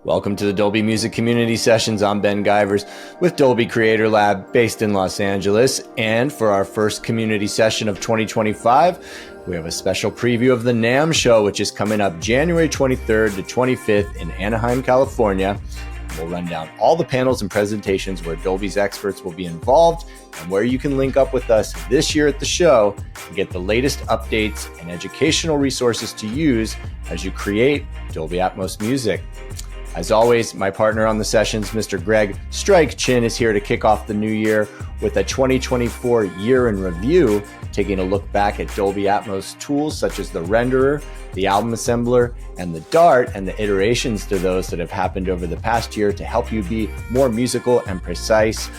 Welcome to the Dolby Music Community Sessions. I'm Ben Givarz with Dolby Creator Lab based in Los Angeles. And for our first community session of 2025, we have a special preview of the NAMM show, which is coming up January 23rd to 25th in Anaheim, California. We'll run down all the panels and presentations where Dolby's experts will be involved and where you can link up with us this year at the show and get the latest updates and educational resources to use as you create Dolby Atmos music. As always, my partner on the sessions, Mr. Greg Stryke Chin, is here to kick off the new year with a 2024 year in review, taking a look back at Dolby Atmos tools such as the renderer, the album assembler, and the Dart, and the iterations to those that have happened over the past year to help you be more musical and precise.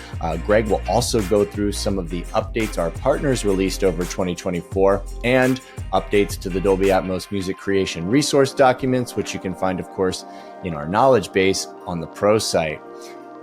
Greg will also go through some of the updates our partners released over 2024 and updates to the Dolby Atmos music creation resource documents, which you can find, of course, in our knowledge base on the Pro site.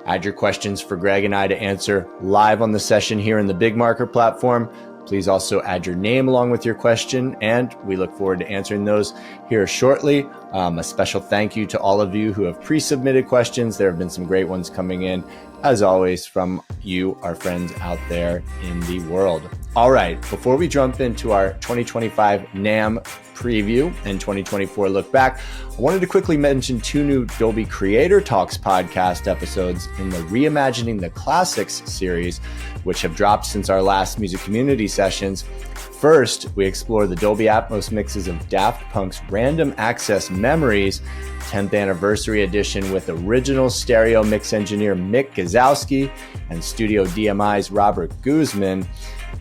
Add your questions for Greg and I to answer live on the session here in the Big Marker platform. Please also add your name along with your question, and we look forward to answering those here shortly. A special thank you to all of you who have pre-submitted questions. There have been some great ones coming in, as always, from you, our friends out there in the world. All right, before we jump into our 2025 NAMM preview and 2024 look back, I wanted to quickly mention two new Dolby Creator Talks podcast episodes in the Reimagining the Classics series, which have dropped since our last music community sessions. First, we explore the Dolby Atmos mixes of Daft Punk's Random Access Memories 10th Anniversary Edition with original stereo mix engineer Mick Gazowski and Studio DMI's Robert Guzman.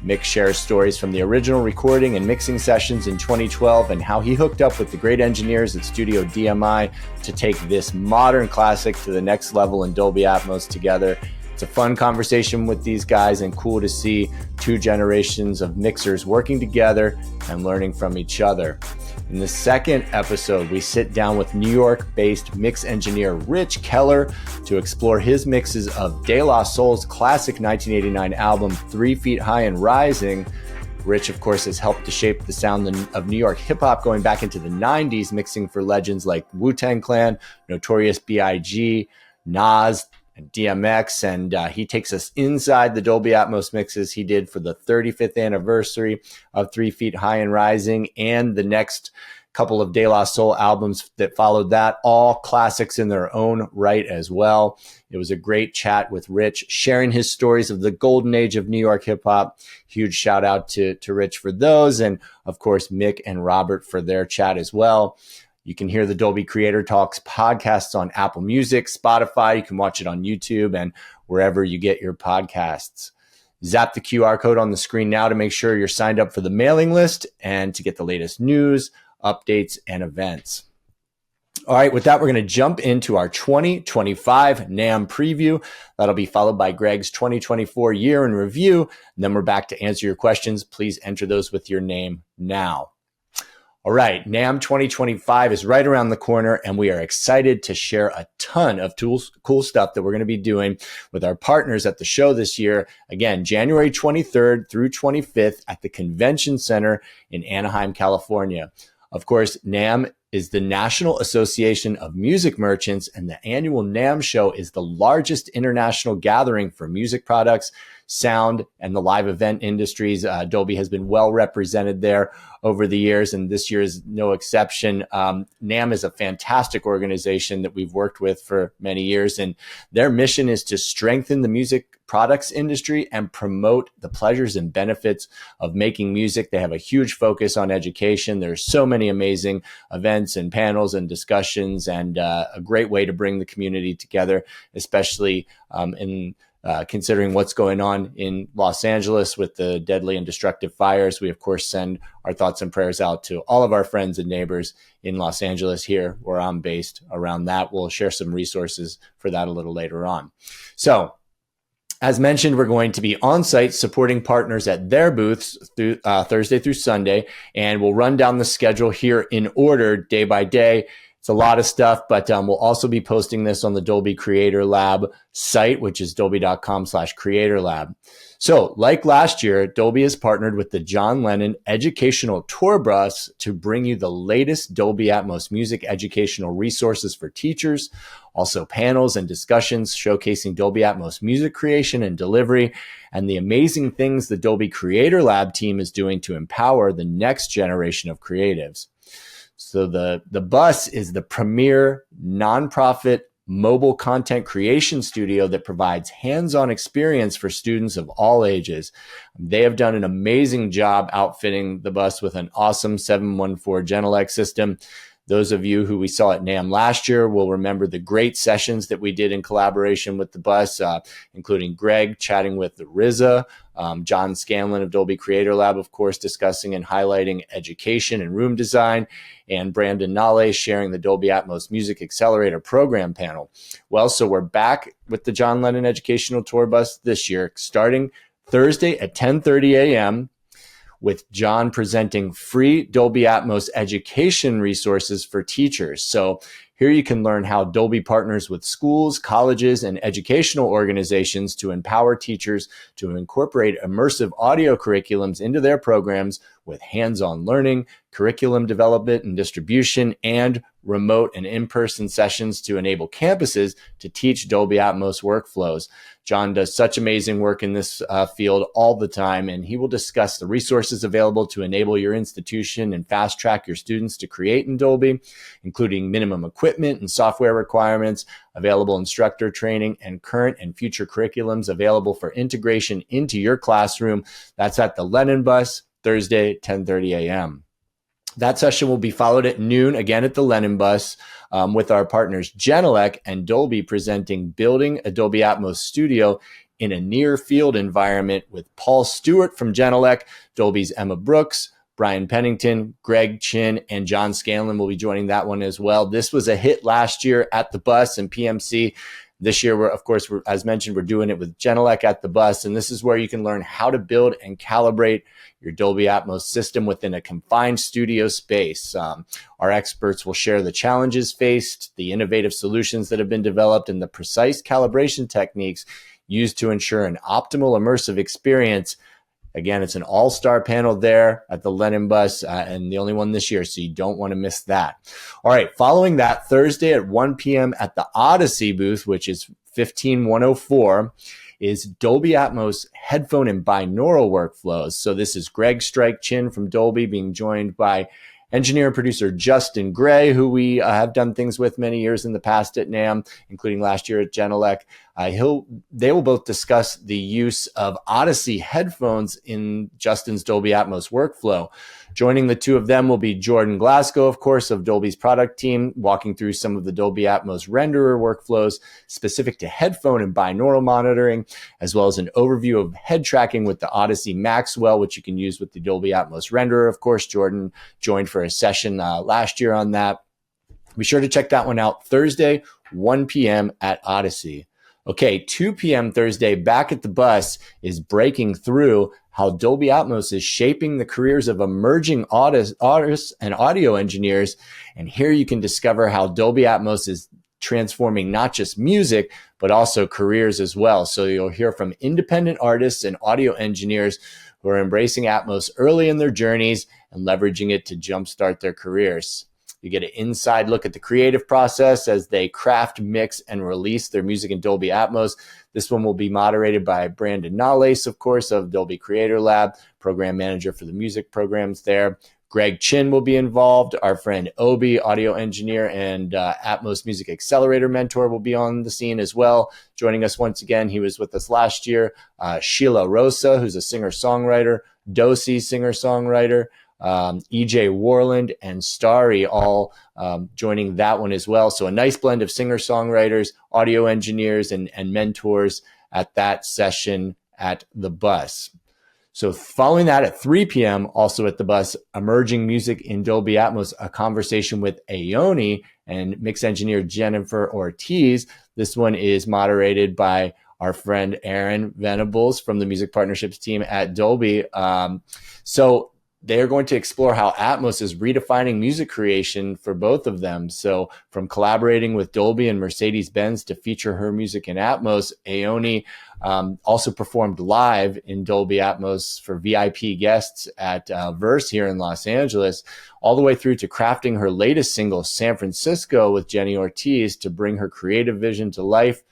Mick shares stories from the original recording and mixing sessions in 2012 and how he hooked up with the great engineers at Studio DMI to take this modern classic to the next level in Dolby Atmos together. It's a fun conversation with these guys and cool to see two generations of mixers working together and learning from each other. In the second episode, we sit down with New York-based mix engineer Rich Keller to explore his mixes of De La Soul's classic 1989 album 3 Feet High and Rising. Rich, of course, has helped to shape the sound of New York hip-hop going back into the 90s, mixing for legends like Wu-Tang Clan, Notorious B.I.G., Nas, and DMX, and he takes us inside the Dolby Atmos mixes he did for the 35th anniversary of 3 Feet High and Rising and the next couple of De La Soul albums that followed that, all classics in their own right as well. It was a great chat with Rich, sharing his stories of the golden age of New York hip-hop. Huge shout out to Rich for those, and of course Mick and Robert for their chat as well. You can hear the Dolby Creator Talks podcasts on Apple Music, Spotify. You can watch it on YouTube and wherever you get your podcasts. Zap the QR code on the screen now to make sure you're signed up for the mailing list and to get the latest news, updates, and events. All right, with that, we're going to jump into our 2025 NAMM preview. That'll be followed by Greg's 2024 year in review. And then we're back to answer your questions. Please enter those with your name now. All right, NAMM 2025 is right around the corner, and we are excited to share a ton of cool stuff that we're going to be doing with our partners at the show this year. Again, January 23rd through 25th at the Convention Center in Anaheim, California. Of course, NAMM is the National Association of Music Merchants, and the annual NAMM show is the largest international gathering for music products, sound, and the live event industries. Dolby has been well represented there over the years, and this year is no exception. NAMM is a fantastic organization that we've worked with for many years, and their mission is to strengthen the music products industry and promote the pleasures and benefits of making music. They have a huge focus on education. There's so many amazing events and panels and discussions, and a great way to bring the community together, especially in considering what's going on in Los Angeles with the deadly and destructive fires. We, of course, send our thoughts and prayers out to all of our friends and neighbors in Los Angeles here, where I'm based around that. We'll share some resources for that a little later on. So, as mentioned, we're going to be on site supporting partners at their booths through Thursday through Sunday, and we'll run down the schedule here in order day by day. It's a lot of stuff, but we'll also be posting this on the Dolby Creator Lab site, which is dolby.com/creator lab. So like last year, Dolby has partnered with the John Lennon Educational Tour Bus to bring you the latest Dolby Atmos music educational resources for teachers, also panels and discussions showcasing Dolby Atmos music creation and delivery, and the amazing things the Dolby Creator Lab team is doing to empower the next generation of creatives. So the bus is the premier nonprofit mobile content creation studio that provides hands-on experience for students of all ages. They have done an amazing job outfitting the bus with an awesome 714 Genelec system. Those of you who we saw at NAMM last year will remember the great sessions that we did in collaboration with the bus, including Greg chatting with the RZA, John Scanlon of Dolby Creator Lab, of course, discussing and highlighting education and room design, and Brandon Nale sharing the Dolby Atmos Music Accelerator program panel. Well, so we're back with the John Lennon Educational Tour Bus this year, starting Thursday at 10:30 a.m., with John presenting free Dolby Atmos education resources for teachers. So here you can learn how Dolby partners with schools, colleges, and educational organizations to empower teachers to incorporate immersive audio curriculums into their programs with hands-on learning, curriculum development and distribution, and remote and in-person sessions to enable campuses to teach Dolby Atmos workflows. John does such amazing work in this field all the time, and he will discuss the resources available to enable your institution and fast-track your students to create in Dolby, including minimum equipment and software requirements, available instructor training, and current and future curriculums available for integration into your classroom. That's at the Lennon Bus, Thursday, 10:30 a.m. That session will be followed at noon, again at the Lennon Bus, with our partners Genelec and Dolby presenting Building a Dolby Atmos Studio in a near-field environment with Paul Stewart from Genelec, Dolby's Emma Brooks, Brian Pennington, Greg Chin, and John Scanlon will be joining that one as well. This was a hit last year at the Bus and PMC. This year, as mentioned, we're doing it with Genelec at the Bus, and this is where you can learn how to build and calibrate your Dolby Atmos system within a confined studio space. Our experts will share the challenges faced, the innovative solutions that have been developed, and the precise calibration techniques used to ensure an optimal immersive experience. Again, it's an all-star panel there at the Lennon Bus, and the only one this year, so you don't want to miss that. All right, following that, Thursday at 1 p.m. at the Odyssey booth, which is 15104, is Dolby Atmos headphone and binaural workflows. So this is Greg Stryke Chin from Dolby being joined by engineer and producer Justin Gray, who we have done things with many years in the past at NAMM, including last year at Genelec. They will both discuss the use of Odyssey headphones in Justin's Dolby Atmos workflow. Joining the two of them will be Jordan Glasgow, of course, of Dolby's product team, walking through some of the Dolby Atmos renderer workflows specific to headphone and binaural monitoring, as well as an overview of head tracking with the Odyssey Maxwell, which you can use with the Dolby Atmos renderer. Of course, Jordan joined for a session last year on that. Be sure to check that one out Thursday, 1 p.m. at Odyssey. Okay, 2 p.m. Thursday, back at the Bus, is breaking through how Dolby Atmos is shaping the careers of emerging artists and audio engineers. And here you can discover how Dolby Atmos is transforming not just music, but also careers as well. So you'll hear from independent artists and audio engineers who are embracing Atmos early in their journeys and leveraging it to jumpstart their careers. You get an inside look at the creative process as they craft, mix, and release their music in Dolby Atmos. This one will be moderated by Brandon Nale, of course, of Dolby Creator Lab, program manager for the music programs there. Greg Chin will be involved. Our friend Obi, audio engineer and Atmos Music Accelerator mentor, will be on the scene as well. Joining us once again, he was with us last year. Sheila Rosa, who's a singer-songwriter, Dosi, singer-songwriter, EJ Warland and Starry all joining that one as well. So a nice blend of singer-songwriters, audio engineers, and mentors at that session at the Bus. So following that at 3 p.m., also at the Bus, Emerging Music in Dolby Atmos, a conversation with Aoni and mix engineer Jennifer Ortiz. This one is moderated by our friend Aaron Venables from the Music Partnerships team at Dolby. So they are going to explore how Atmos is redefining music creation for both of them. So from collaborating with Dolby and Mercedes-Benz to feature her music in Atmos, Aoni also performed live in Dolby Atmos for VIP guests at Verse here in Los Angeles, all the way through to crafting her latest single, San Francisco, with Jenny Ortiz to bring her creative vision to life.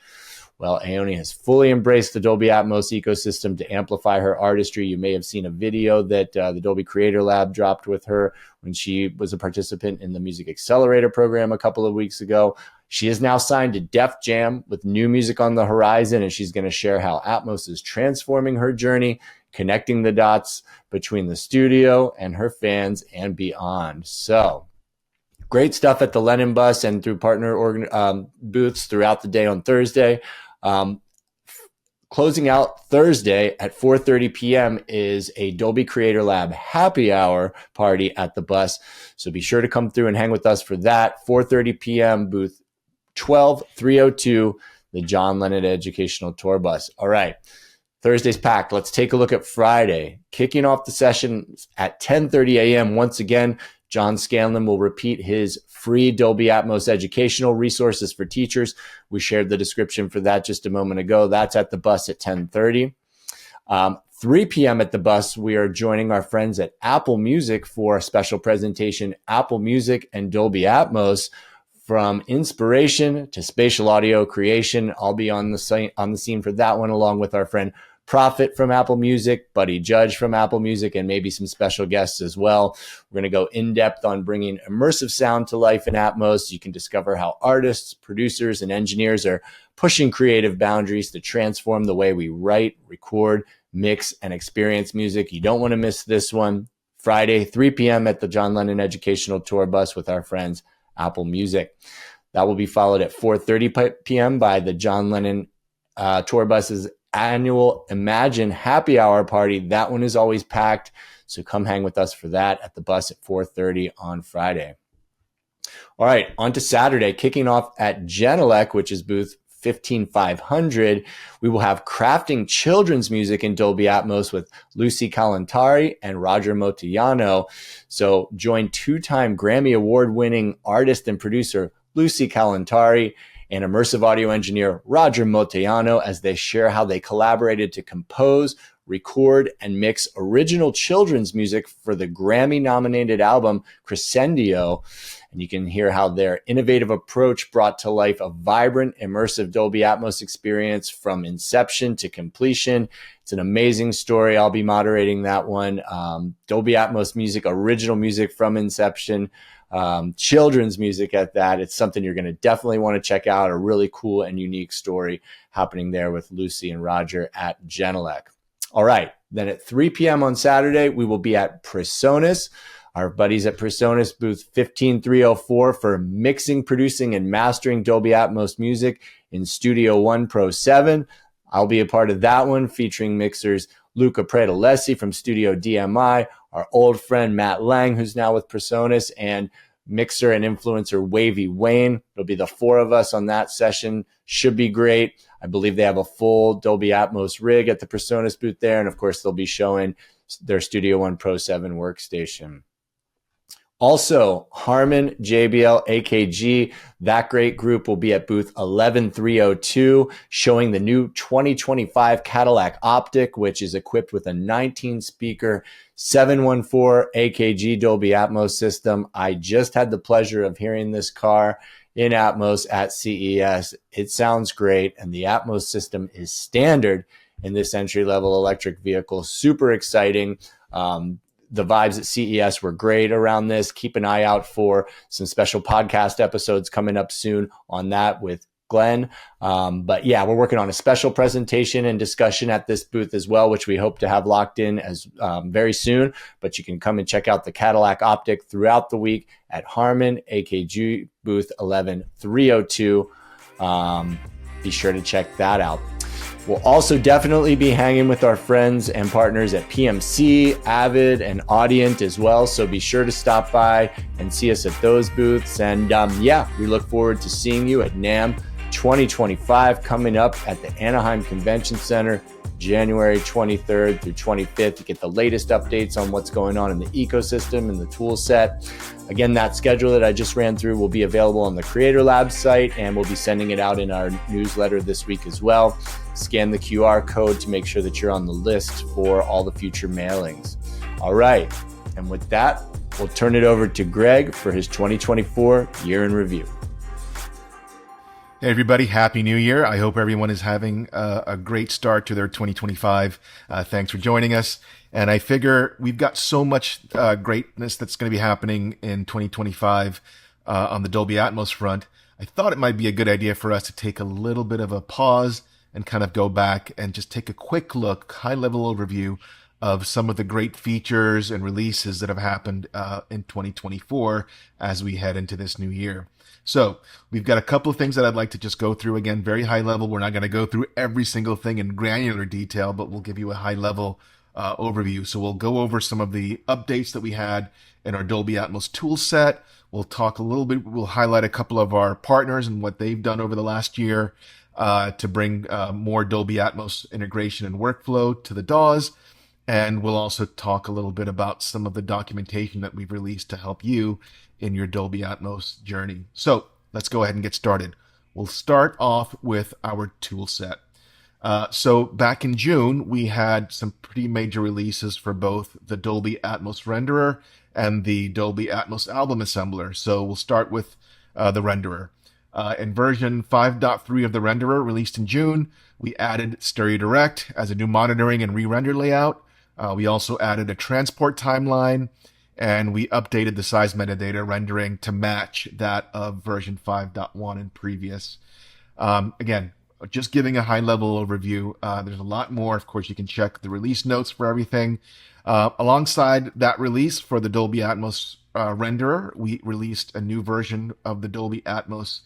Well, Aoni has fully embraced the Dolby Atmos ecosystem to amplify her artistry. You may have seen a video that the Dolby Creator Lab dropped with her when she was a participant in the Music Accelerator program a couple of weeks ago. She is now signed to Def Jam with new music on the horizon, and she's going to share how Atmos is transforming her journey, connecting the dots between the studio and her fans and beyond. So great stuff at the Lennon Bus and through partner booths throughout the day on Thursday. Closing out Thursday at 4:30 p.m. is a Dolby Creator Lab happy hour party at the bus. So be sure to come through and hang with us for that. 4:30 p.m. booth 12302, the John Lennon Educational Tour Bus. All right. Thursday's packed. Let's take a look at Friday. Kicking off the session at 10:30 a.m. Once again, John Scanlon will repeat his free Dolby Atmos educational resources for teachers. We shared the description for that just a moment ago. That's at the bus at 10:30. 3 p.m. at the bus, we are joining our friends at Apple Music for a special presentation, Apple Music and Dolby Atmos, from inspiration to spatial audio creation. I'll be on the scene for that one, along with our friend Prophet from Apple Music, Buddy Judge from Apple Music, and maybe some special guests as well. We're going to go in depth on bringing immersive sound to life in Atmos. You can discover how artists, producers, and engineers are pushing creative boundaries to transform the way we write, record, mix, and experience music. You don't want to miss this one. Friday, 3 p.m. at the John Lennon Educational Tour Bus with our friends Apple Music. That will be followed at 4:30 p.m. by the John Lennon Tour Bus's annual Imagine Happy Hour party. That one is always packed, so come hang with us for that at the bus at 4:30 on Friday. All right, on to Saturday, kicking off at Genelec, which is booth 15500. We will have crafting children's music in Dolby Atmos with Lucy Kalantari and Roger Motiano. So join two-time Grammy Award-winning artist and producer Lucy Kalantari and immersive audio engineer Roger Motiano as they share how they collaborated to compose, record, and mix original children's music for the Grammy-nominated album Crescendio. And you can hear how their innovative approach brought to life a vibrant, immersive Dolby Atmos experience from inception to completion. It's an amazing story. I'll be moderating that one. Dolby Atmos music, original music from inception, children's music at that. It's something you're going to definitely want to check out. A really cool and unique story happening there with Lucy and Roger at Genelec. All right. Then at 3 p.m. on Saturday, we will be at Presonus. Our buddies at Presonus booth 15304 for mixing, producing, and mastering Dolby Atmos music in Studio One Pro 7. I'll be a part of that one, featuring mixers Luca Predalesi from Studio DMI, our old friend Matt Lang, who's now with Presonus, and mixer and influencer Wavy Wayne. It'll be the four of us on that session. Should be great. I believe they have a full Dolby Atmos rig at the Presonus booth there, and of course they'll be showing their Studio One Pro 7 workstation. Also, Harman, JBL, AKG, that great group will be at booth 11302, showing the new 2025 Cadillac Optic, which is equipped with a 19-speaker 714 AKG Dolby Atmos system. I just had the pleasure of hearing this car in Atmos at CES. It sounds great, and the Atmos system is standard in this entry-level electric vehicle. Super exciting. The vibes at CES were great around this. Keep an eye out for some special podcast episodes coming up soon on that with Glenn. But yeah, we're working on a special presentation and discussion at this booth as well, which we hope to have locked in as very soon. But you can come and check out the Cadillac Optic throughout the week at Harman, AKG booth 11302. Be sure to check that out. We'll also definitely be hanging with our friends and partners at PMC, Avid, and Audient as well. So be sure to stop by and see us at those booths. And yeah, we look forward to seeing you at NAMM 2025 coming up at the Anaheim Convention Center January 23rd through 25th to get the latest updates on what's going on in the ecosystem and the tool set. Again, that schedule that I just ran through will be available on the Creator Lab site, and we'll be sending it out in our newsletter this week as well. Scan the QR code to make sure that you're on the list for all the future mailings. All right, and with that, we'll turn it over to Greg for his 2024 year in review. Hey everybody, Happy New Year. I hope everyone is having a great start to their 2025. Thanks for joining us. And I figure we've got so much greatness that's going to be happening in 2025 on the Dolby Atmos front. I thought it might be a good idea for us to take a little bit of a pause and kind of go back and just take a quick look, high-level overview of some of the great features and releases that have happened in 2024 as we head into this new year. So we've got a couple of things that I'd like to just go through. Again, very high level. We're not going to go through every single thing in granular detail, but we'll give you a high level overview. So we'll go over some of the updates that we had in our Dolby Atmos tool set. We'll talk a little bit. We'll highlight a couple of our partners and what they've done over the last year to bring more Dolby Atmos integration and workflow to the DAWs. And we'll also talk a little bit about some of the documentation that we've released to help you in your Dolby Atmos journey. So let's go ahead and get started. We'll start off with our tool set. So back in June, we had some pretty major releases for both the Dolby Atmos renderer and the Dolby Atmos album assembler. So we'll start with the renderer. In version 5.3 of the renderer released in June, we added Stereo Direct as a new monitoring and re-render layout. We also added a transport timeline, and we updated the size metadata rendering to match that of version 5.1 and previous. Again, just giving a high-level overview. There's a lot more. Of course, you can check the release notes for everything. Alongside that release for the Dolby Atmos renderer, we released a new version of the Dolby Atmos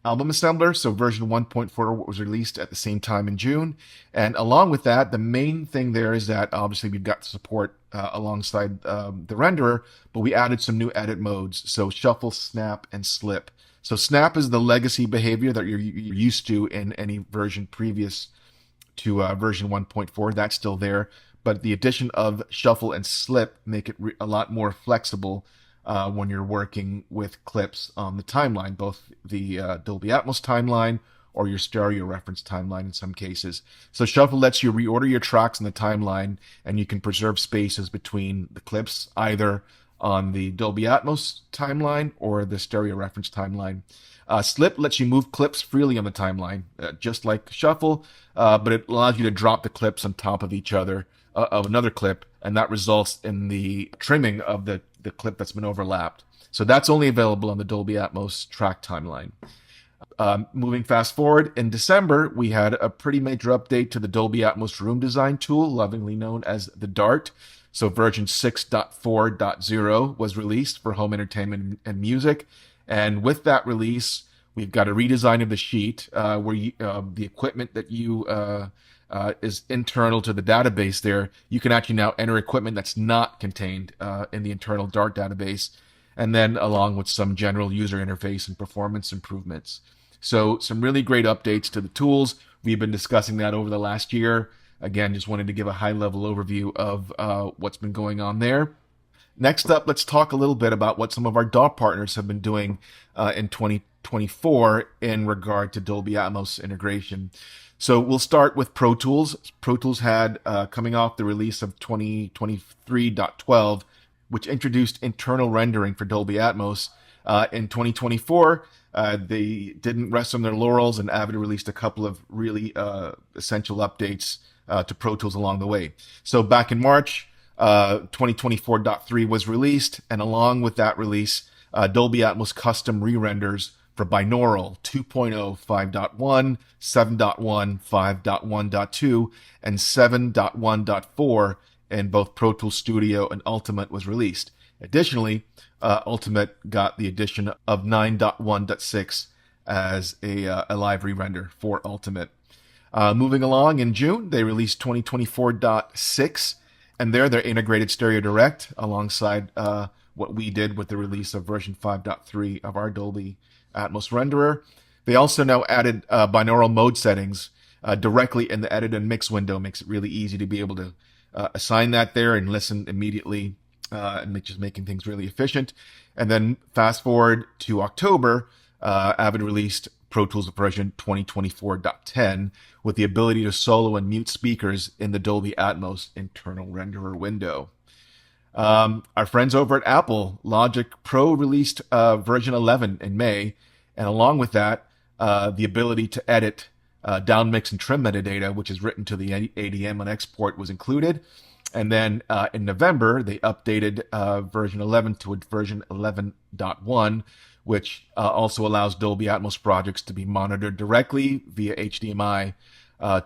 album assembler. So version 1.4 was released at the same time in June. And along with that, the main thing there is that obviously we've got support alongside the renderer, but we added some new edit modes. So shuffle, snap, and slip. So snap is the legacy behavior that you're used to in any version previous to version 1.4. That's still there. But the addition of shuffle and slip make it a lot more flexible when you're working with clips on the timeline, both the Dolby Atmos timeline or your stereo reference timeline in some cases. So shuffle lets you reorder your tracks in the timeline, and you can preserve spaces between the clips either on the Dolby Atmos timeline or the stereo reference timeline. Slip lets you move clips freely on the timeline, just like shuffle, but it allows you to drop the clips on top of each other, of another clip, and that results in the trimming of the clip that's been overlapped. So that's only available on the Dolby Atmos track timeline. Moving fast forward, in December, we had a pretty major update to the Dolby Atmos room design tool, lovingly known as the DART. So version 6.4.0 was released for home entertainment and music. And with that release, we've got a redesign of the sheet where the equipment that you is internal to the database there. You can actually now enter equipment that's not contained in the internal DART database, and then along with some general user interface and performance improvements. So some really great updates to the tools. We've been discussing that over the last year. Again, just wanted to give a high-level overview of what's been going on there. Next up, let's talk a little bit about what some of our DAW partners have been doing in 2024 in regard to Dolby Atmos integration. So we'll start with Pro Tools. Pro Tools had, coming off the release of 2023.12, which introduced internal rendering for Dolby Atmos. In 2024, they didn't rest on their laurels, and Avid released a couple of really essential updates to Pro Tools along the way. So back in March, 2024.3 was released, and along with that release, Dolby Atmos custom re-renders for binaural 2.0, 5.1, 7.1, 5.1.2, and 7.1.4 in both Pro Tools Studio and Ultimate was released. Additionally, Ultimate got the addition of 9.1.6 as a live re-render for Ultimate. Moving along, in June, they released 2024.6, and there they integrated Stereo Direct alongside what we did with the release of version 5.3 of our Dolby Atmos renderer. They also now added binaural mode settings directly in the edit and mix window. Makes it really easy to be able to assign that there and listen immediately, and just making things really efficient. And then fast forward to October, Avid released Pro Tools version 2024.10 with the ability to solo and mute speakers in the Dolby Atmos internal renderer window. Our friends over at Apple, Logic Pro released version 11 in May, and along with that, the ability to edit down mix and trim metadata, which is written to the ADM on export, was included. And then in November, they updated version 11 to version 11.1, which also allows Dolby Atmos projects to be monitored directly via HDMI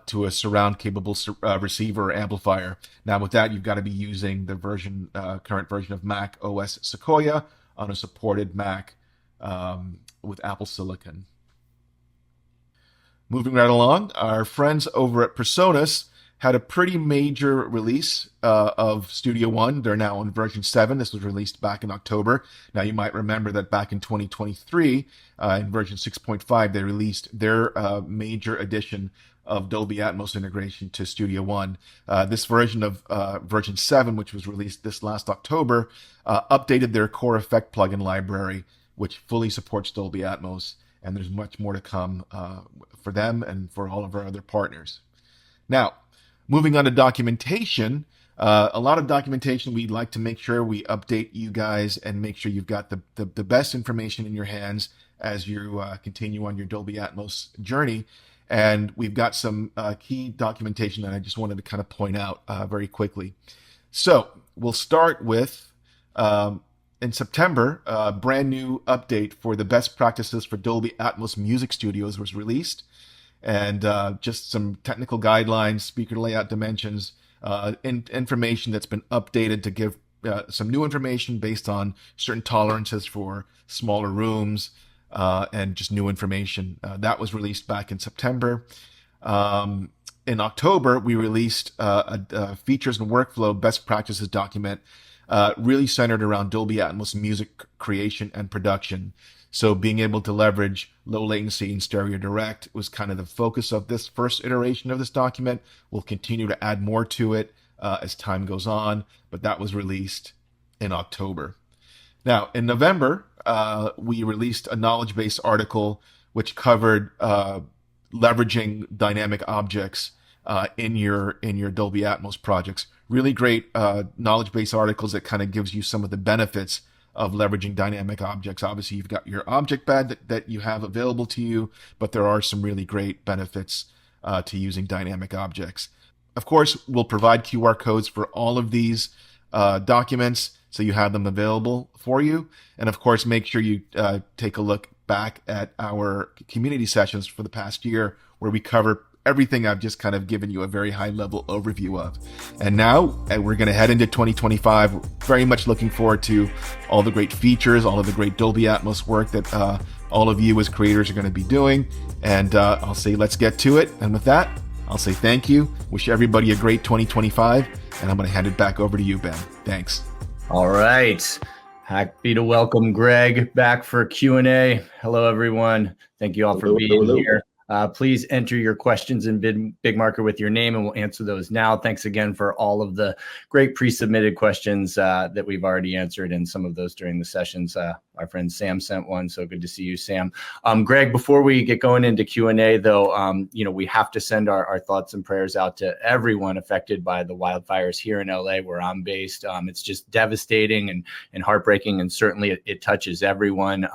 to a surround-capable receiver or amplifier. Now, with that, you've got to be using the current version of Mac OS Sequoia on a supported Mac with Apple Silicon. Moving right along, our friends over at PreSonus had a pretty major release of Studio One. They're now on version 7. This was released back in October. Now, you might remember that back in 2023, in version 6.5, they released their major addition of Dolby Atmos integration to Studio One. This version of version 7, which was released this last October, updated their core effect plugin library, which fully supports Dolby Atmos. And there's much more to come for them and for all of our other partners. Now, moving on to documentation, a lot of documentation, we'd like to make sure we update you guys and make sure you've got the best information in your hands as you continue on your Dolby Atmos journey. And we've got some key documentation that I just wanted to kind of point out very quickly. So we'll start with, in September, a brand new update for the best practices for Dolby Atmos music studios was released. And just some technical guidelines, speaker layout dimensions, information that's been updated to give some new information based on certain tolerances for smaller rooms, and just new information. That was released back in September. In October, we released a features and workflow best practices document, really centered around Dolby Atmos music creation and production. So being able to leverage low latency and stereo direct was kind of the focus of this first iteration of this document. We'll continue to add more to it as time goes on, but that was released in October. Now, in November, we released a knowledge base article which covered leveraging dynamic objects in your Dolby Atmos projects. Really great knowledge base articles that kind of gives you some of the benefits of leveraging dynamic objects. Obviously, you've got your object pad that you have available to you, but there are some really great benefits to using dynamic objects. Of course, we'll provide QR codes for all of these documents, so you have them available for you. And of course, make sure you take a look back at our community sessions for the past year, where we cover everything I've just kind of given you a very high level overview of. And now we're going to head into 2025. Very much looking forward to all the great features, all of the great Dolby Atmos work that all of you as creators are going to be doing. And I'll say, let's get to it. And with that, I'll say thank you. Wish everybody a great 2025. And I'm going to hand it back over to you, Ben. Thanks. All right. Happy to welcome Greg back for Q&A. Hello, everyone. Thank you all for being here. Please enter your questions in Big Marker with your name, and we'll answer those now. Thanks again for all of the great pre-submitted questions that we've already answered, and some of those during the sessions. Our friend Sam sent one, so good to see you, Sam. Greg, before we get going into Q&A, though, we have to send our thoughts and prayers out to everyone affected by the wildfires here in LA, where I'm based. It's just devastating and heartbreaking, and certainly it touches everyone.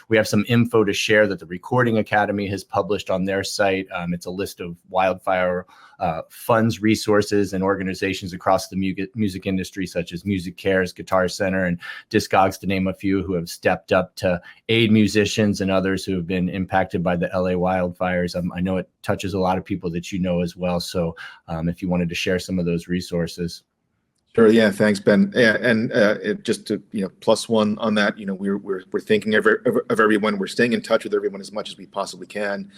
We have some info to share that the Recording Academy has published on their site. It's a list of wildfire funds, resources, and organizations across the music industry, such as Music Cares, Guitar Center, and Discogs, to name a few, who have stepped up to aid musicians and others who have been impacted by the LA wildfires. I know it touches a lot of people that you know as well. So if you wanted to share some of those resources. Sure. Yeah. Thanks, Ben. Yeah, and just to plus one on that, we're thinking of everyone. We're staying in touch with everyone as much as we possibly can,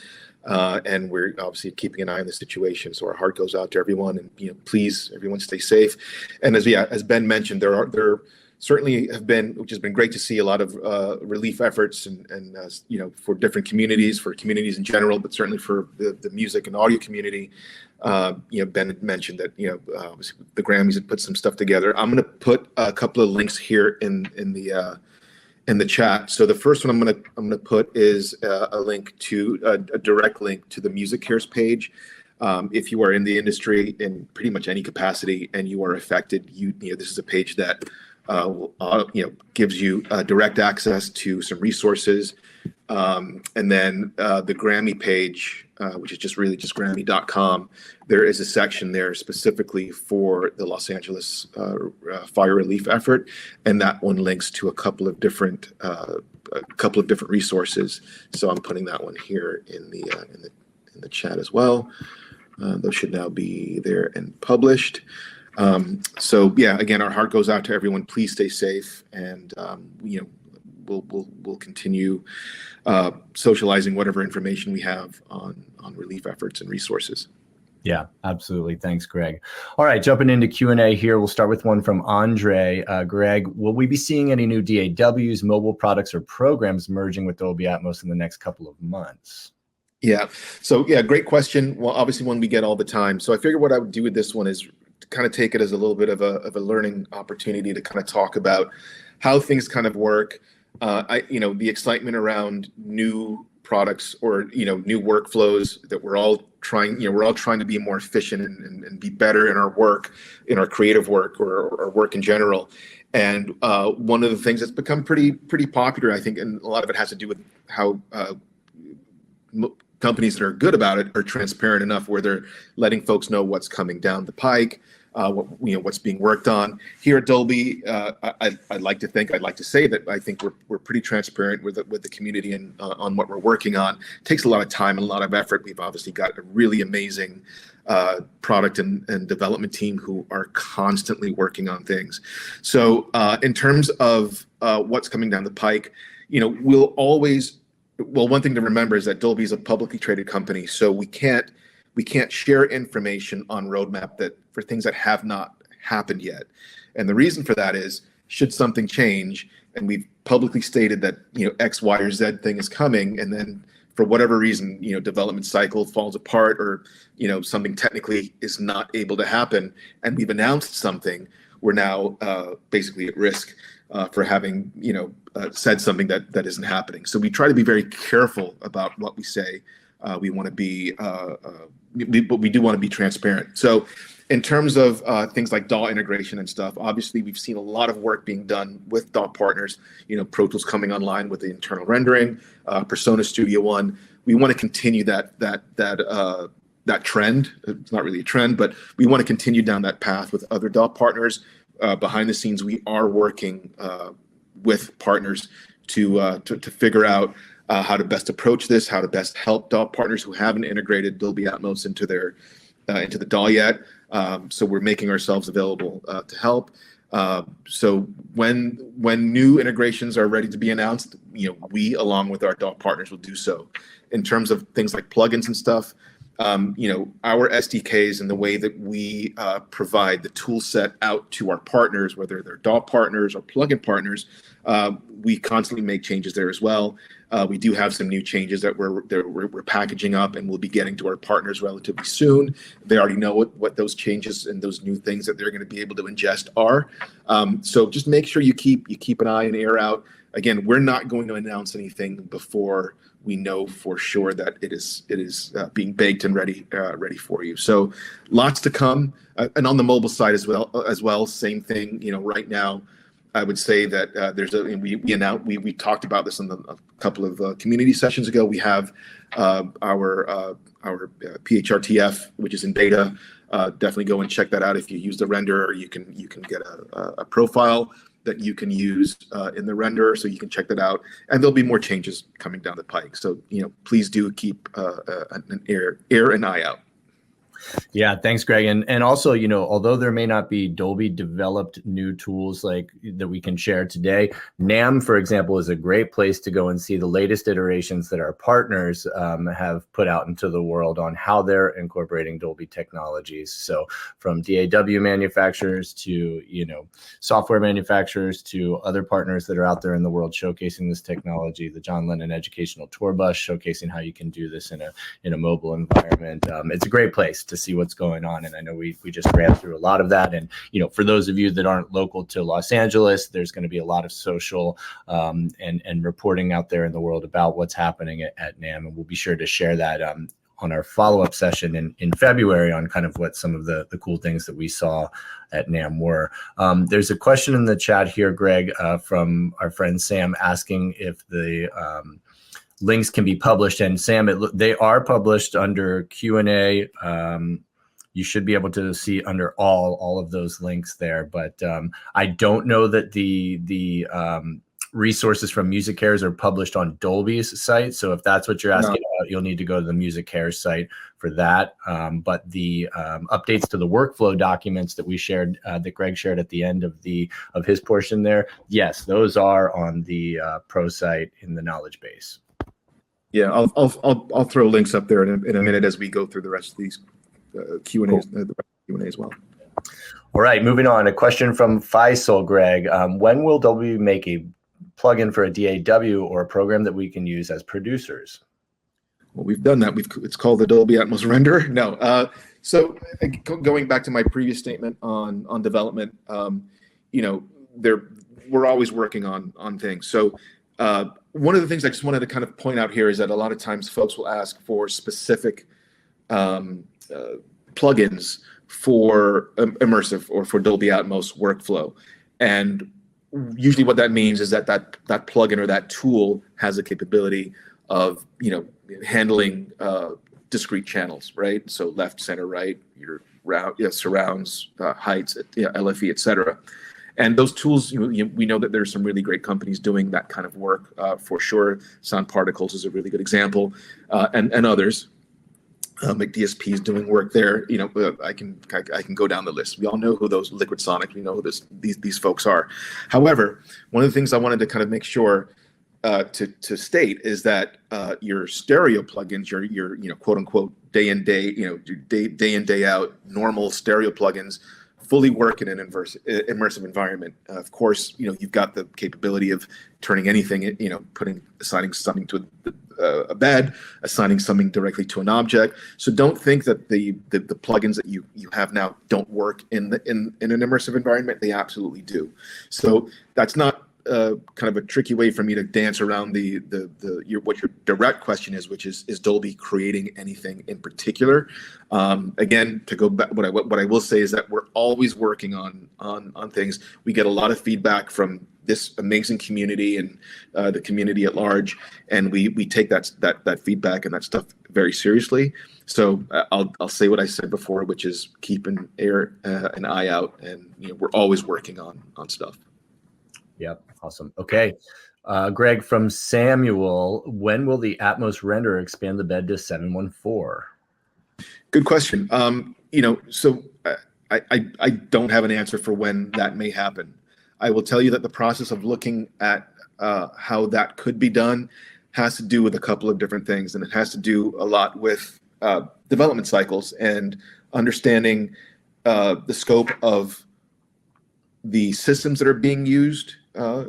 and we're obviously keeping an eye on the situation. So our heart goes out to everyone, and please, everyone, stay safe. And as Ben mentioned, there certainly which has been great to see a lot of relief efforts and for different communities, for communities in general, but certainly for the music and audio community. Ben had mentioned that obviously the Grammys had put some stuff together. I'm going to put a couple of links here in the chat. So the first one I'm going to put is a direct link to the Music Cares page. If you are in the industry in pretty much any capacity and you are affected, this is a page that gives you direct access to some resources. And then the Grammy page, which is just Grammy.com, there is a section there specifically for the Los Angeles fire relief effort, and that one links to a couple of different resources. So I'm putting that one here in the chat as well. Those should now be there and published. So yeah, again, our heart goes out to everyone. Please stay safe, and we'll continue socializing whatever information we have on relief efforts and resources. Yeah, absolutely. Thanks, Greg. All right, jumping into Q&A here. We'll start with one from Andre. Greg, will we be seeing any new DAWs, mobile products, or programs merging with Dolby Atmos in the next couple of months? Yeah. So yeah, great question. Well, obviously one we get all the time. So I figured what I would do with this one is to kind of take it as a little bit of a learning opportunity to kind of talk about how things kind of work. The excitement around new products or new workflows that we're all trying to be more efficient and be better in our work, in our creative work or work in general. And one of the things that's become pretty popular, I think, and a lot of it has to do with how companies that are good about it are transparent enough where they're letting folks know what's coming down the pike, what's being worked on. Here at Dolby, I'd like to say that I think we're pretty transparent with the community and on what we're working on. It takes a lot of time and a lot of effort. We've obviously got a really amazing product and development team who are constantly working on things. So in terms of what's coming down the pike, we'll always. Well, one thing to remember is that Dolby is a publicly traded company, so we can't share information on roadmap for things that have not happened yet. And the reason for that is, should something change, and we've publicly stated that X, Y, or Z thing is coming, and then for whatever reason, development cycle falls apart, or something technically is not able to happen, and we've announced something, we're now basically at risk for having said something that isn't happening. So we try to be very careful about what we say. We want to be, but we do want to be transparent. So in terms of things like DAW integration and stuff, obviously we've seen a lot of work being done with DAW partners. Pro Tools coming online with the internal rendering, Persona Studio One. We want to continue that trend. It's not really a trend, but we want to continue down that path with other DAW partners. Behind the scenes, we are working with partners to figure out how to best approach this, how to best help DAW partners who haven't integrated Dolby Atmos into the DAW yet. So we're making ourselves available to help. So when new integrations are ready to be announced, we along with our DAW partners will do so. In terms of things like plugins and stuff, our SDKs and the way that we provide the tool set out to our partners, whether they're DAW partners or plugin partners, we constantly make changes there as well. We do have some new changes that we're packaging up and we'll be getting to our partners relatively soon. They already know what those changes and those new things that they're going to be able to ingest are. So just make sure you keep an eye and ear out. Again, we're not going to announce anything before we know for sure that it is being baked and ready for you. So lots to come, and on the mobile side as well, same thing. Right now, I would say that we talked about this in a couple of community sessions ago. We have our PHRTF, which is in beta. Definitely go and check that out. If you use the renderer, you can get a profile that you can use in the renderer, so you can check that out. And there'll be more changes coming down the pike. So please do keep an eye out. Yeah, thanks, Greg. And also, although there may not be Dolby developed new tools like that we can share today, NAMM, for example, is a great place to go and see the latest iterations that our partners have put out into the world on how they're incorporating Dolby technologies. So from DAW manufacturers to, software manufacturers to other partners that are out there in the world showcasing this technology, the John Lennon Educational Tour Bus showcasing how you can do this in a mobile environment. It's a great place to see what's going on. And I know we just ran through a lot of that. And, for those of you that aren't local to Los Angeles, there's going to be a lot of social and reporting out there in the world about what's happening at NAMM. And we'll be sure to share that on our follow-up session in February on kind of what some of the cool things that we saw at NAMM were. There's a question in the chat here, Greg, from our friend Sam asking if the links can be published. And Sam, they are published under Q&A. You should be able to see under all of those links there. But I don't know that the resources from Music Cares are published on Dolby's site. So if that's what you're asking about, you'll need to go to the Music Cares site for that. But the updates to the workflow documents that we shared, that Greg shared at the end of his portion there, yes, those are on the pro site in the knowledge base. Yeah, I'll throw links up there in a minute as we go through the rest of these Q&As, cool. The Q&A as well. All right, moving on. A question from Faisal, Greg. When will Dolby make a plugin for a DAW or a program that we can use as producers? Well, we've done that. It's called the Dolby Atmos renderer. No. So going back to my previous statement on development, we're always working on things. So one of the things I just wanted to kind of point out here is that a lot of times folks will ask for specific plugins for immersive or for Dolby Atmos workflow. And usually what that means is that plugin or that tool has a capability of, handling discrete channels, right? So left, center, right, your surrounds, heights, LFE, et cetera. And those tools, we know that there's some really great companies doing that kind of work for sure. Sound Particles is a really good example, and others. Like DSP is doing work there. I can go down the list. We all know who those Liquid Sonic. We know who these folks are. However, one of the things I wanted to kind of make sure to state is that your stereo plugins, your quote unquote day in day out normal stereo plugins, fully work in an immersive environment. Of course, you've got the capability of turning anything, assigning something to a bed, assigning something directly to an object. So don't think that the plugins that you have now don't work in an immersive environment. They absolutely do. So that's not kind of a tricky way for me to dance around what your direct question is, which is Dolby creating anything in particular? Again, to go back, what I will say is that we're always working on things. We get a lot of feedback from this amazing community and the community at large, and we take that feedback and that stuff very seriously. So I'll say what I said before, which is keep an eye out, and we're always working on stuff. Yep. Awesome. Okay. Greg, from Samuel, when will the Atmos renderer expand the bed to 714? Good question. So I don't have an answer for when that may happen. I will tell you that the process of looking at how that could be done has to do with a couple of different things, and it has to do a lot with development cycles and understanding the scope of the systems that are being used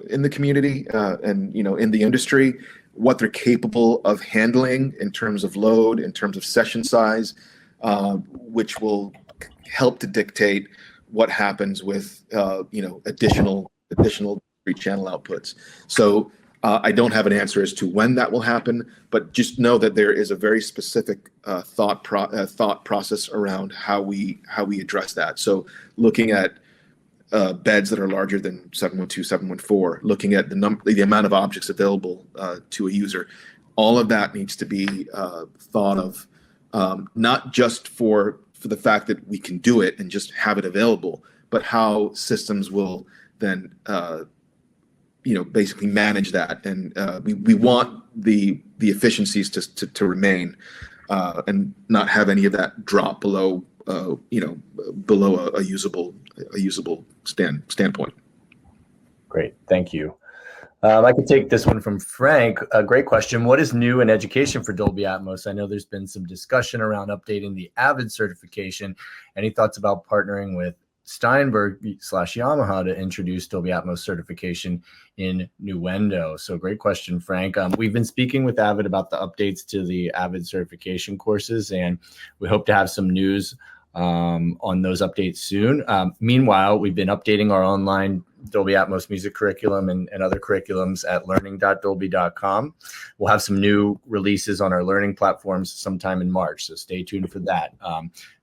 in the community and in the industry, what they're capable of handling in terms of load, in terms of session size, which will help to dictate what happens with additional discrete channel outputs. So I don't have an answer as to when that will happen, but just know that there is a very specific thought process around how we address that. So looking at beds that are larger than 712, 714, looking at the amount of objects available to a user, all of that needs to be thought of, not just for the fact that we can do it and just have it available, but how systems will then basically manage that. And we want the efficiencies to remain. and not have any of that drop below below a usable standpoint. Great, thank you. I could take this one from Frank. A great question. What is new in education for Dolby Atmos? I know there's been some discussion around updating the AVID certification. Any thoughts about partnering with Steinberg/Yamaha to introduce Dolby Atmos certification in Nuendo? So great question, Frank. We've been speaking with AVID about the updates to the AVID certification courses, and we hope to have some news on those updates soon. Meanwhile, we've been updating our online Dolby Atmos music curriculum and other curriculums at learning.dolby.com. We'll have some new releases on our learning platforms sometime in March, so stay tuned for that.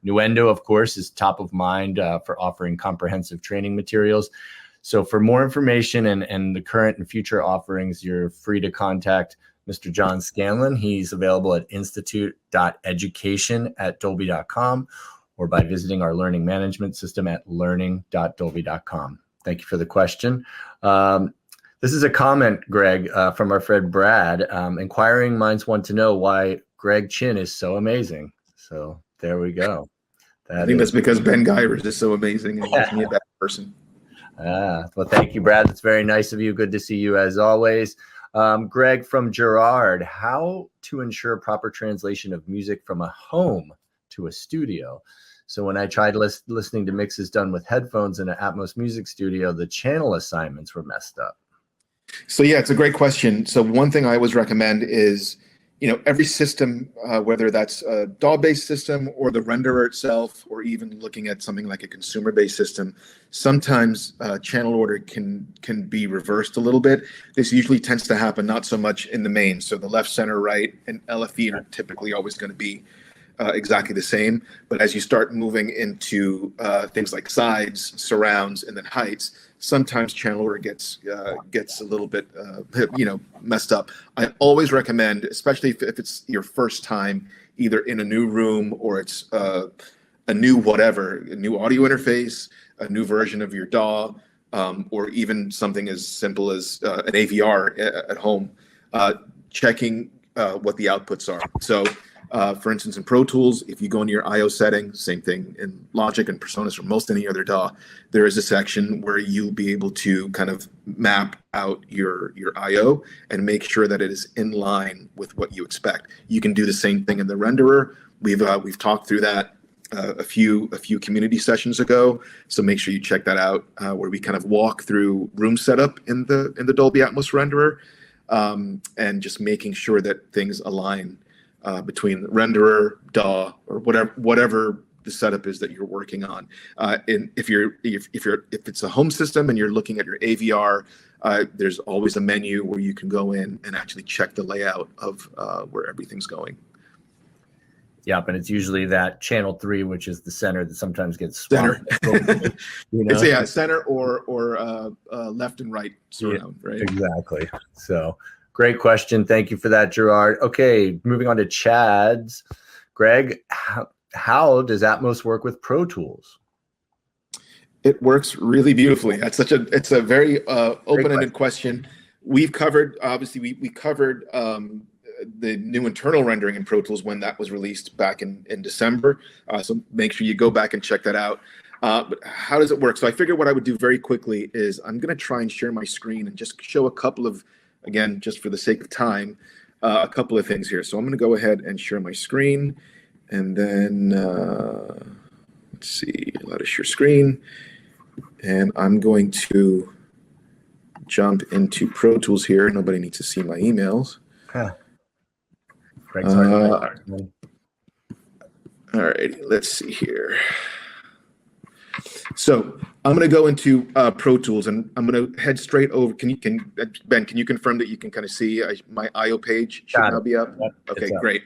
Nuendo, of course, is top of mind for offering comprehensive training materials. So for more information and the current and future offerings, you're free to contact Mr. John Scanlon. He's available at institute.education@dolby.com or by visiting our learning management system at learning.dolby.com. Thank you for the question. This is a comment, Greg, from our friend Brad. Inquiring minds want to know why Greg Chin is so amazing. So there we go. I think that's because Ben Givarz is so amazing and makes me a better person. Well, thank you, Brad. That's very nice of you. Good to see you as always. Greg from Gerard, how to ensure proper translation of music from a home to a studio? So when I tried listening to mixes done with headphones in an Atmos music studio, the channel assignments were messed up. So yeah, it's a great question. So one thing I always recommend is, every system, whether that's a DAW-based system or the renderer itself, or even looking at something like a consumer-based system, sometimes channel order can be reversed a little bit. This usually tends to happen not so much in the main. So the left, center, right, and LFE are typically always going to be exactly the same. But as you start moving into things like sides, surrounds, and then heights, sometimes channel order gets a little bit messed up. I always recommend, especially if it's your first time, either in a new room or it's a new audio interface, a new version of your DAW, or even something as simple as an AVR at home, checking what the outputs are. So for instance, in Pro Tools, if you go into your I/O settings, same thing in Logic and Presonus or most any other DAW, there is a section where you'll be able to kind of map out your I/O and make sure that it is in line with what you expect. You can do the same thing in the renderer. We've talked through that a few community sessions ago, so make sure you check that out, where we kind of walk through room setup in the Dolby Atmos renderer, and just making sure that things align between the renderer, DAW, or whatever the setup is that you're working on. And if it's a home system and you're looking at your AVR, there's always a menu where you can go in and actually check the layout of where everything's going. Yep, and it's usually that channel 3, which is the center, that sometimes gets swapped. Center. It's center or left and right surround, right? Exactly. So great question. Thank you for that, Gerard. Okay, moving on to Chad's. Greg, how does Atmos work with Pro Tools? It works really beautifully. It's a very open-ended question. We've covered, obviously, we covered the new internal rendering in Pro Tools when that was released back in December. So make sure you go back and check that out. But how does it work? So I figured what I would do very quickly is I'm going to try and share my screen and just show a couple of, again, just for the sake of time, a couple of things here. So I'm going to go ahead and share my screen, and then let's see, allow to share screen, and I'm going to jump into Pro Tools here. Nobody needs to see my emails. All right, let's see here. So I'm going to go into Pro Tools, and I'm going to head straight over. Ben, can you confirm that you can kind of see my I/O page should now be up? Yep, okay, great.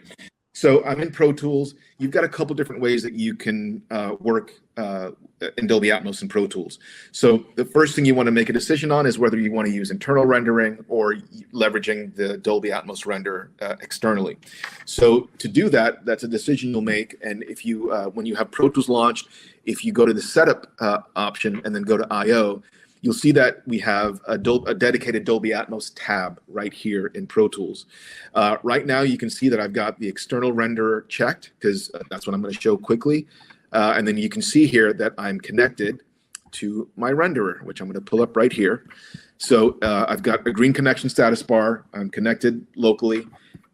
So I'm in Pro Tools. You've got a couple different ways that you can work in Dolby Atmos and Pro Tools. So the first thing you want to make a decision on is whether you want to use internal rendering or leveraging the Dolby Atmos render externally. So to do that, that's a decision you'll make. And if you, when you have Pro Tools launched, if you go to the setup option and then go to I/O, you'll see that we have a dedicated Dolby Atmos tab right here in Pro Tools. Right now, you can see that I've got the external renderer checked because that's what I'm going to show quickly. And then you can see here that I'm connected to my renderer, which I'm going to pull up right here. So I've got a green connection status bar. I'm connected locally.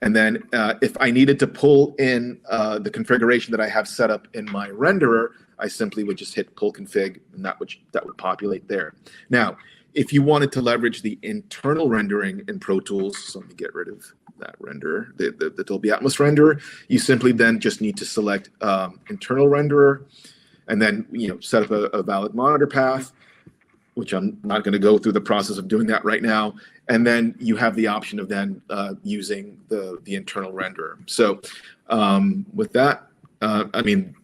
And then if I needed to pull in the configuration that I have set up in my renderer, I simply would just hit pull config, and that would populate there. Now, if you wanted to leverage the internal rendering in Pro Tools, so let me get rid of that renderer, the Dolby Atmos renderer, you simply then just need to select internal renderer, and then set up a valid monitor path, which I'm not going to go through the process of doing that right now. And then you have the option of then using the internal renderer. So with that, I mean,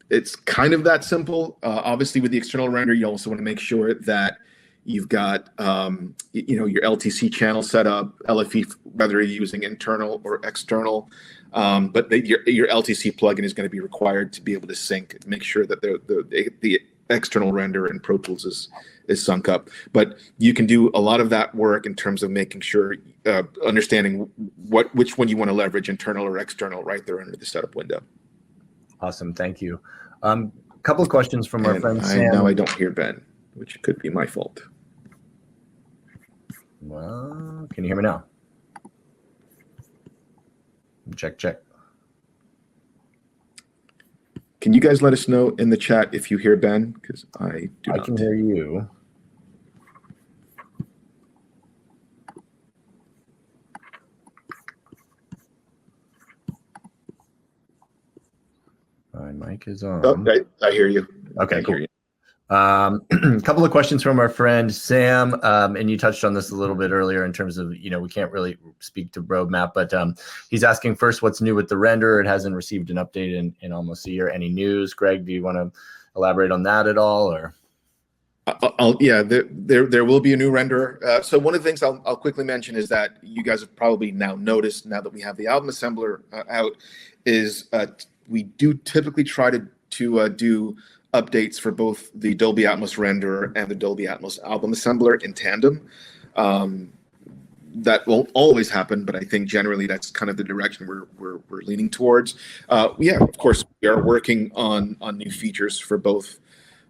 it's kind of that simple. Obviously, with the external render, you also want to make sure that you've got your LTC channel set up, LFE, whether you're using internal or external. But your LTC plugin is going to be required to be able to sync, make sure that the external render in Pro Tools is sunk up. But you can do a lot of that work in terms of making sure, understanding which one you want to leverage, internal or external, right there under the setup window. Awesome, thank you. A couple of questions from our friend Sam. Now I don't hear Ben, which could be my fault. Well, can you hear me now? Check. Can you guys let us know in the chat if you hear Ben? Because I do not. I can hear you. My mic is on. Oh, I hear you. Okay, cool. A couple of questions from our friend Sam, and you touched on this a little bit earlier in terms of, we can't really speak to roadmap, but he's asking first, what's new with the render? It hasn't received an update in almost a year. Any news? Greg, do you want to elaborate on that at all? Or yeah, there will be a new renderer. So one of the things I'll quickly mention is that you guys have probably now noticed, now that we have the album assembler out, is we do typically try to do updates for both the Dolby Atmos renderer and the Dolby Atmos album assembler in tandem. That won't always happen, but I think generally that's kind of the direction we're leaning towards. Yeah, of course, we are working on new features for both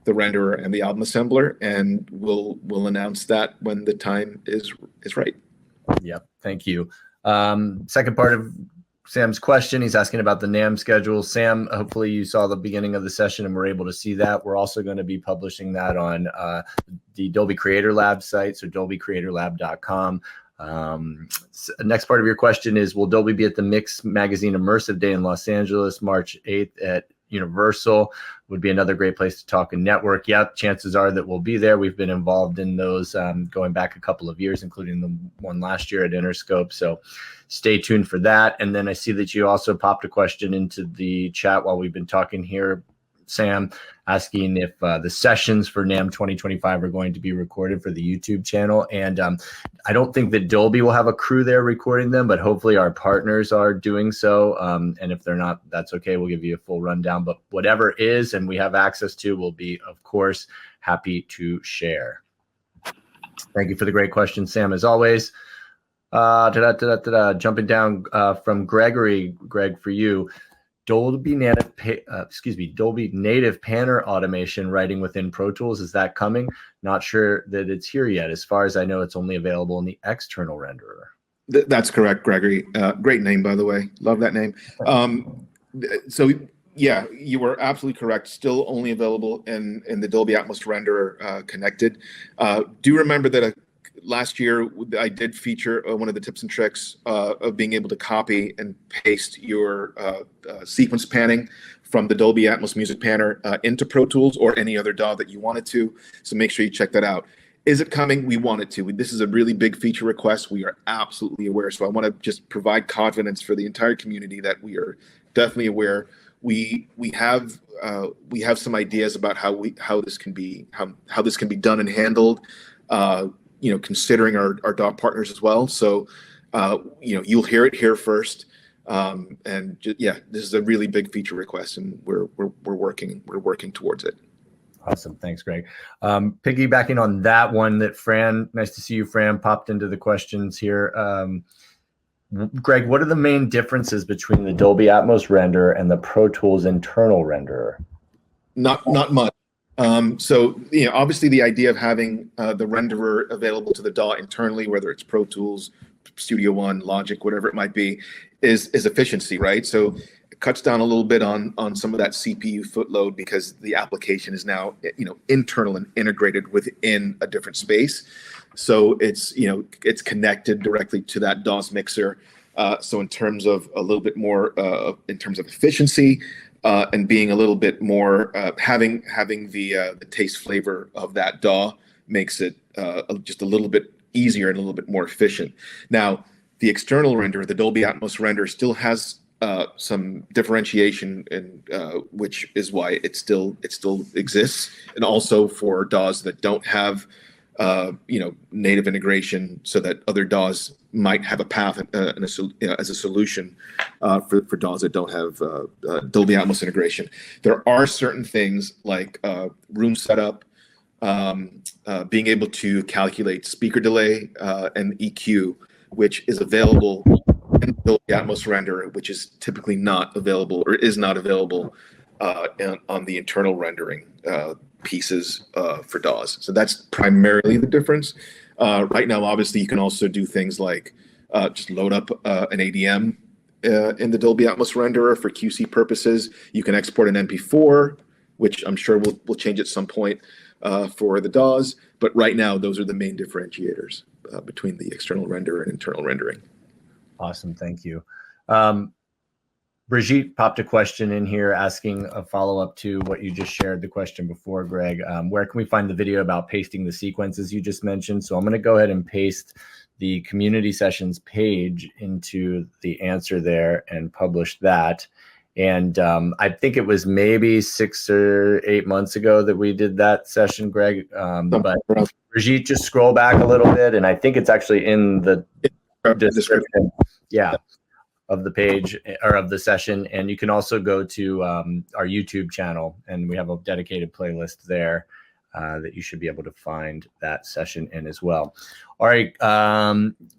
the renderer and the album assembler, and we'll announce that when the time is right. Yep, thank you. Second part of Sam's question, he's asking about the NAMM schedule. Sam, hopefully you saw the beginning of the session and were able to see that. We're also going to be publishing that on the Dolby Creator Lab site, so dolbycreatorlab.com. Next part of your question is, will Dolby be at the Mix Magazine Immersive Day in Los Angeles, March 8th at Universal? Would be another great place to talk and network. Yeah, chances are that we'll be there. We've been involved in those going back a couple of years, including the one last year at Interscope. So stay tuned for that. And then I see that you also popped a question into the chat while we've been talking here, Sam, asking if the sessions for NAMM 2025 are going to be recorded for the YouTube channel. And I don't think that Dolby will have a crew there recording them, but hopefully our partners are doing so. And if they're not, that's okay. We'll give you a full rundown. But whatever is and we have access to, we'll be, of course, happy to share. Thank you for the great question, Sam, as always. Jumping down from Gregory, Greg, for you. Dolby native panner automation writing within Pro Tools, is that coming? Not sure that it's here yet. As far as I know, it's only available in the external renderer. That's correct, Gregory. Great name, by the way. Love that name. So yeah, you were absolutely correct. Still only available in the Dolby Atmos renderer connected. Do remember that last year I did feature one of the tips and tricks of being able to copy and paste your sequence panning from the Dolby Atmos Music Panner into Pro Tools or any other DAW that you wanted to. So make sure you check that out. Is it coming? We want it to. This is a really big feature request. We are absolutely aware. So I want to just provide confidence for the entire community that we are definitely aware. We have some ideas about how this can be done and handled. Considering our DAW partners as well. So, you'll hear it here first. This is a really big feature request, and we're working towards it. Awesome. Thanks, Greg. Piggybacking on that one that Fran, nice to see you, Fran, popped into the questions here. Greg, what are the main differences between the Dolby Atmos renderer and the Pro Tools internal renderer? Not much. So, obviously the idea of having the renderer available to the DAW internally, whether it's Pro Tools, Studio One, Logic, whatever it might be, is efficiency, right? So it cuts down a little bit on some of that CPU footload because the application is now, internal and integrated within a different space. So it's connected directly to that DAW's mixer. So in terms of a little bit more, in terms of efficiency, and being a little bit more, having the taste flavor of that DAW makes it just a little bit easier and a little bit more efficient. Now, the external renderer, the Dolby Atmos renderer, still has some differentiation, and which is why it still exists, and also for DAWs that don't have native integration, so that other DAWs might have a path as a solution for DAWs that don't have Dolby Atmos integration. There are certain things like room setup, being able to calculate speaker delay and EQ, which is available in Dolby Atmos renderer, which is typically not available or is not available on the internal rendering pieces for DAWs. So that's primarily the difference. Right now, obviously, you can also do things like just load up an ADM in the Dolby Atmos renderer for QC purposes. You can export an MP4, which I'm sure we'll change at some point for the DAWs. But right now, those are the main differentiators between the external renderer and internal rendering. Awesome. Thank you. Brigitte popped a question in here asking a follow-up to what you just shared, the question before, Greg. Where can we find the video about pasting the sequences you just mentioned? So I'm going to go ahead and paste the community sessions page into the answer there and publish that. And I think it was maybe 6 or 8 months ago that we did that session, Greg. But Brigitte, just scroll back a little bit, and I think it's actually in the description. Yeah. Of the page or of the session. And you can also go to our YouTube channel, and we have a dedicated playlist there that you should be able to find that session in as well. All right,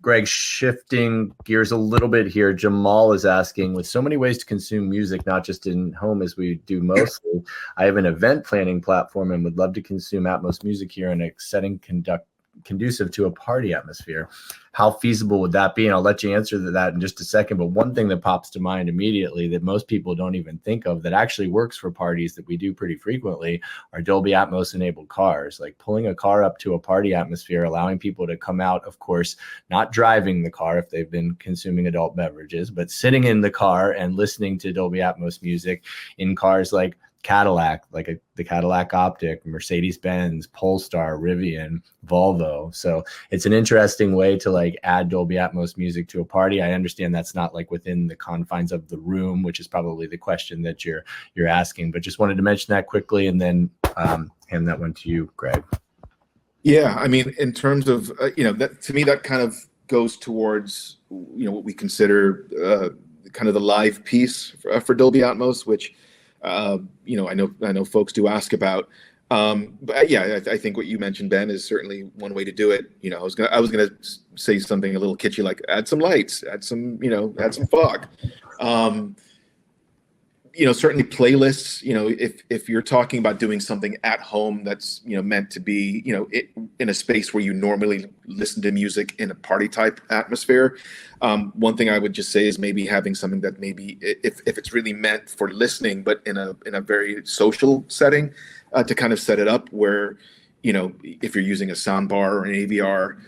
Greg, shifting gears a little bit here. Jamal is asking, with so many ways to consume music, not just in home as we do mostly, I have an event planning platform and would love to consume Atmos music here in a setting conducive to a party atmosphere. How feasible would that be? And I'll let you answer that in just a second. But one thing that pops to mind immediately that most people don't even think of that actually works for parties that we do pretty frequently are Dolby Atmos enabled cars. Like pulling a car up to a party atmosphere, allowing people to come out, of course, not driving the car if they've been consuming adult beverages, but sitting in the car and listening to Dolby Atmos music in cars like Cadillac, like the Cadillac Optic, Mercedes-Benz, Polestar, Rivian, Volvo. So it's an interesting way to like add Dolby Atmos music to a party. I understand that's not like within the confines of the room, which is probably the question that you're asking, but just wanted to mention that quickly and then hand that one to you, Greg. Yeah, I mean, in terms of, that, to me, that kind of goes towards, what we consider kind of the live piece for Dolby Atmos, which I know folks do ask about, but yeah, I think what you mentioned, Ben, is certainly one way to do it. I was gonna say something a little kitschy, like add some lights, add some fog. Certainly playlists. If you're talking about doing something at home that's meant to be in a space where you normally listen to music in a party type atmosphere. One thing I would just say is maybe having something that maybe if it's really meant for listening, but in a very social setting, to kind of set it up where if you're using a soundbar or an AVR,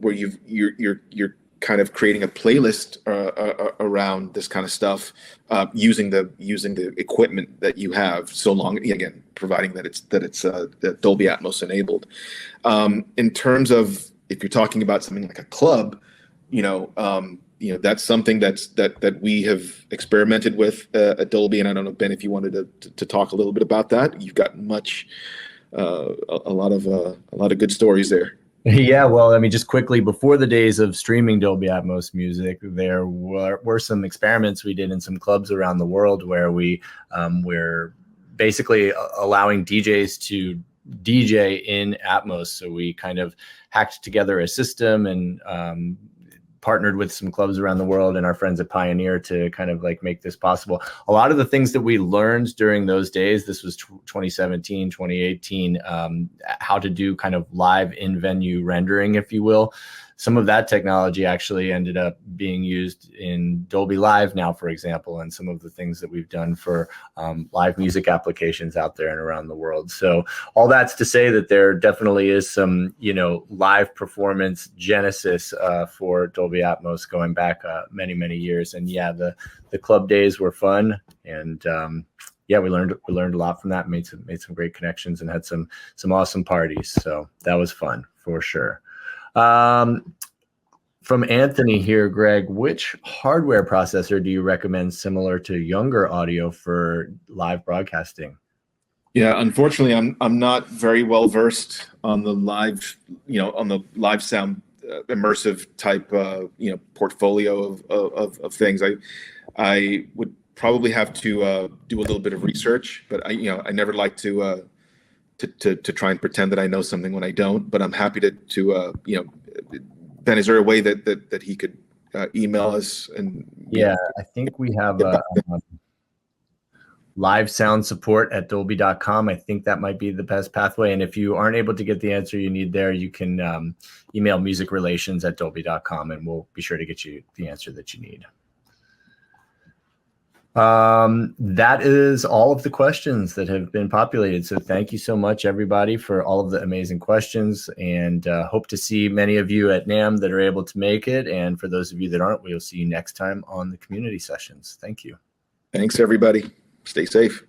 where you're kind of creating a playlist around this kind of stuff, using the equipment that you have, so long, again, providing that it's Dolby Atmos enabled. In terms of if you're talking about something like a club, that's something that we have experimented with at Dolby, and I don't know, Ben, if you wanted to talk a little bit about that. You've got a lot of good stories there. Yeah, well, I mean, just quickly, before the days of streaming Dolby Atmos music, there were some experiments we did in some clubs around the world where we were basically allowing DJs to DJ in Atmos. So we kind of hacked together a system and partnered with some clubs around the world and our friends at Pioneer to kind of like make this possible. A lot of the things that we learned during those days, this was 2017, 2018, how to do kind of live in-venue rendering, if you will. Some of that technology actually ended up being used in Dolby Live now, for example, and some of the things that we've done for live music applications out there and around the world. So all that's to say that there definitely is some, live performance genesis for Dolby Atmos going back many, many years. And yeah, the club days were fun, and yeah, we learned a lot from that. Made some great connections and had some awesome parties. So that was fun for sure. From Anthony here, Greg, which hardware processor do you recommend similar to younger audio for live broadcasting? Yeah, unfortunately, I'm not very well versed on the live, on the live sound immersive type, portfolio of things. I would probably have to do a little bit of research, but I never like to try and pretend that I know something when I don't. But I'm happy to Ben, is there a way that he could email us? And yeah, I think we have live sound support at dolby.com. I think that might be the best pathway. And if you aren't able to get the answer you need there, you can email musicrelations@dolby.com, and we'll be sure to get you the answer that you need. That is all of the questions that have been populated. So thank you so much, everybody, for all of the amazing questions, and hope to see many of you at NAMM that are able to make it. And for those of you that aren't, we'll see you next time on the community sessions. Thank you. Thanks, everybody. Stay safe.